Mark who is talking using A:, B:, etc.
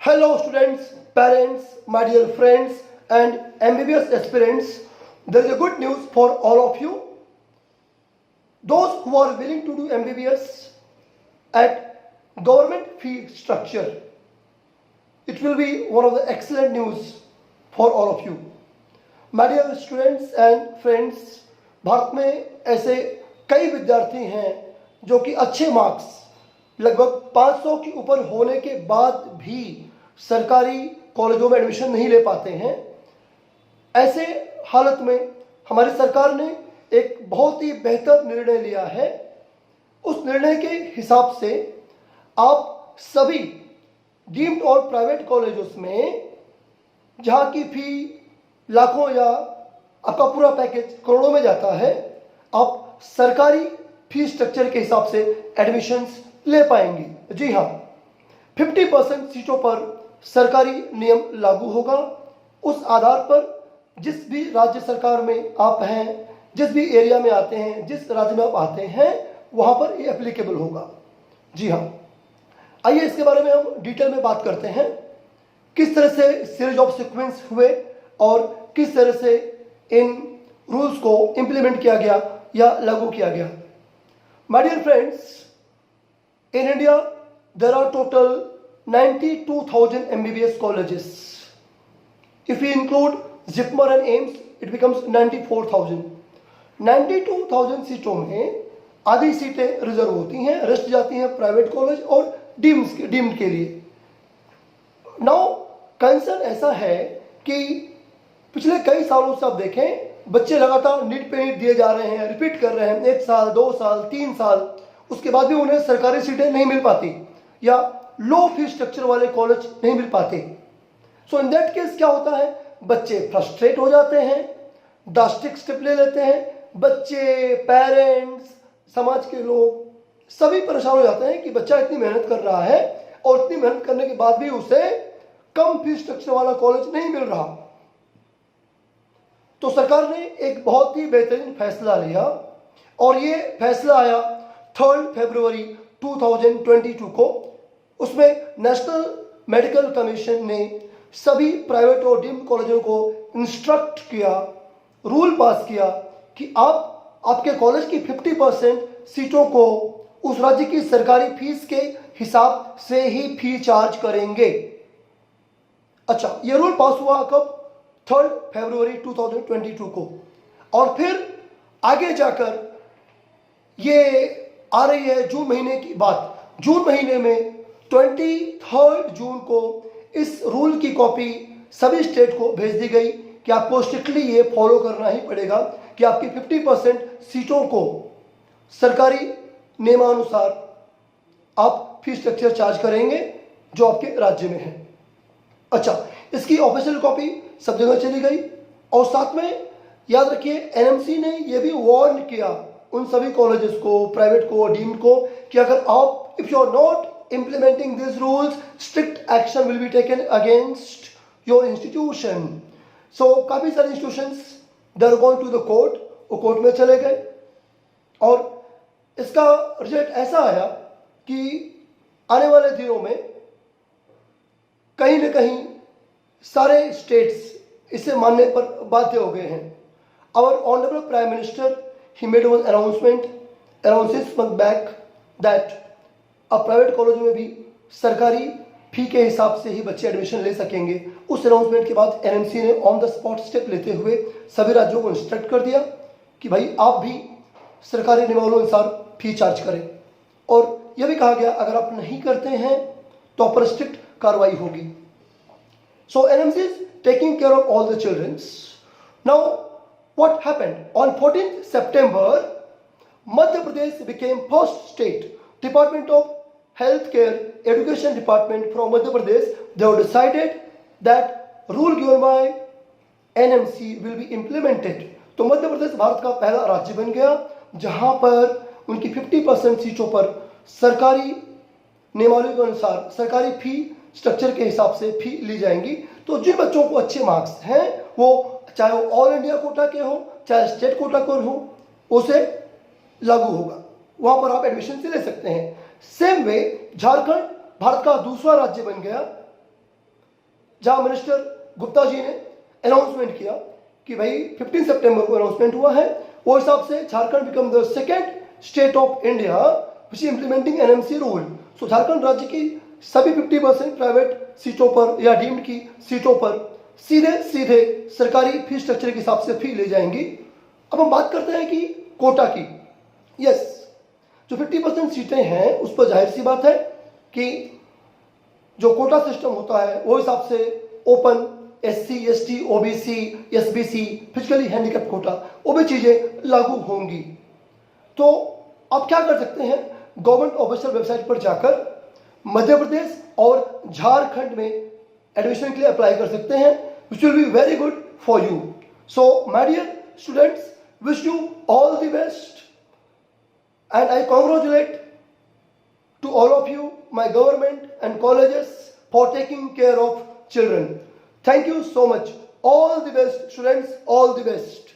A: Hello students, parents, my dear friends and MBBS aspirants. There is a good news for all of you. Those who are willing to do MBBS at government fee structure, it will be one of the excellent news for all of you. My dear students and friends, Bharat में ऐसे कई विद्यार्थी हैं जो कि अच्छे marks लगभग 500 के ऊपर होने के बाद भी सरकारी कॉलेजों में एडमिशन नहीं ले पाते हैं। ऐसे हालत में हमारी सरकार ने एक बहुत ही बेहतर निर्णय लिया है। उस निर्णय के हिसाब से आप सभी डीम्ड और प्राइवेट कॉलेजों में जहाँ की फी लाखों या आपका पूरा पैकेज करोड़ों में जाता है, आप सरकारी फी स्ट्रक्चर के हिसाब से एडमिशन्स ले पाएंगे। जी हाँ, 50% सीटों पर सरकारी नियम लागू होगा। उस आधार पर जिस भी राज्य सरकार में आप हैं, जिस भी एरिया में आते हैं, जिस राज्य में आप आते हैं, वहाँ पर ये एप्लीकेबल होगा। जी हाँ, आइए इसके बारे में हम डिटेल में बात करते हैं। किस तरह से सीरीज ऑफ सीक्वेंस हुए और किस तरह से इन रूल्स को इम्प्लीमेंट किया गया या लागू किया गया। My dear friends, in India there are total 92,000 MBBS colleges. If we include Zipmar and AIIMS, it becomes 94,000. 92,000 सीटों में आधी सीटें रिजर्व होती हैं, रेस्ट जाती हैं प्राइवेट कॉलेज और डीम्ड के लिए। नाउ कंसर्न ऐसा है कि पिछले कई सालों से आप देखें, बच्चे लगातार नीट पे नीट दिए जा रहे हैं, रिपीट कर रहे हैं 1 साल 2 साल 3 साल, उसके बाद भी उन्हें सरकारी सीटें नहीं मिल पाती या लो फी स्ट्रक्चर वाले कॉलेज नहीं मिल पाते। सो इन दैट केस क्या होता है, बच्चे फ्रस्ट्रेट हो जाते हैं, ड्रास्टिक स्टेप ले लेते हैं। बच्चे, पेरेंट्स, समाज के लोग सभी परेशान हो जाते हैं कि बच्चा इतनी मेहनत कर रहा है और इतनी मेहनत करने के बाद भी उसे कम फी स्ट्रक्चर वाला कॉलेज नहीं मिल रहा। तो सरकार ने एक बहुत ही बेहतरीन फैसला लिया और ये फैसला आया 3 फरवरी 2022 को। उसमें नेशनल मेडिकल कमीशन ने सभी प्राइवेट और डीम्ड कॉलेजों को इंस्ट्रक्ट किया, रूल पास किया कि आप आपके कॉलेज की 50% सीटों को उस राज्य की सरकारी फीस के हिसाब से ही फी चार्ज करेंगे। अच्छा, ये रूल पास हुआ कब? 3 फरवरी 2022 को। और फिर आगे जाकर ये आ रही है जून महीने की बात। जून महीने में 23 जून को इस रूल की कॉपी सभी स्टेट को भेज दी गई कि आपको स्ट्रिक्टली ये फॉलो करना ही पड़ेगा कि आपकी 50% सीटों को सरकारी नियमानुसार आप फी स्ट्रक्चर चार्ज करेंगे जो आपके राज्य में है। अच्छा, इसकी ऑफिशियल कॉपी सब जगह चली गई और साथ में याद रखिए एनएमसी ने यह भी वार्न किया उन सभी कॉलेजेस को, प्राइवेट को, डीम्ड को, कि अगर आप if you are not implementing this rules, strict action will be taken against your institution. So काफी सारे institutions they are gone to the court, वो कोर्ट में चले गए और इसका रिजल्ट ऐसा आया कि आने वाले दिनों में कहीं न कहीं सारे स्टेट्स इसे मानने पर बाध्य हो गए हैं। Our Honorable Prime Minister, he made one announcement around 6 months back that अब प्राइवेट कॉलेज में भी सरकारी फी के हिसाब से ही बच्चे एडमिशन ले सकेंगे। उस अनाउंसमेंट के बाद एनएमसी ने ऑन द स्पॉट स्टेप लेते हुए सभी राज्यों को इंस्ट्रक्ट कर दिया कि भाई आप भी सरकारी नियमानुसार फी चार्ज करें, और यह भी कहा गया अगर आप नहीं करते हैं तो आप पर स्ट्रिक्ट कार्रवाई होगी। So NMC is taking care of all the childrens. Now what happened? On 14th September, Madhya Pradesh became first state. Department of Healthcare Education Department from Madhya Pradesh, they have decided that rule given by NMC will be implemented. तो मध्य प्रदेश भारत का पहला राज्य बन गया जहां पर उनकी 50% सीटों पर सरकारी नियमावली के अनुसार सरकारी फी स्ट्रक्चर के हिसाब से फी ली जाएंगी। तो जिन बच्चों को अच्छे मार्क्स हैं, वो चाहे वो ऑल इंडिया कोटा के हो चाहे स्टेट कोटा के हो, उसे लागू होगा, वहां पर आप एडमिशन से ले सकते हैं। सेम वे झारखंड भारत का दूसरा राज्य बन गया जहां मिनिस्टर गुप्ता जी ने अनाउंसमेंट किया कि भाई 15 सितंबर को अनाउंसमेंट हुआ है, वो हिसाब से Jharkhand become the second state of India which is implementing NMC rule. So Jharkhand राज्य की सभी 50% प्राइवेट सीटों पर या डीम्ड की सीटों पर सीधे सीधे सरकारी फी स्ट्रक्चर के हिसाब से फी ले जाएंगी। अब हम बात करते हैं कि कोटा की। यस, जो 50% सीटें हैं उस पर जाहिर सी बात है कि जो कोटा सिस्टम होता है वो हिसाब से open, SC, ST, OBC, SBC, physically handicap quota, वो भी चीजें लागू होंगी। तो आप क्या कर सकते हैं, गवर्नमेंट ऑफिशियल वेबसाइट पर जाकर मध्य प्रदेश और झारखंड में एडमिशन के लिए अप्लाई कर सकते हैं, which will be very good for you. So my dear students, wish you all the best and I congratulate to all of you, my government and colleges, for taking care of children. Thank you so much. All the best, students, all the best.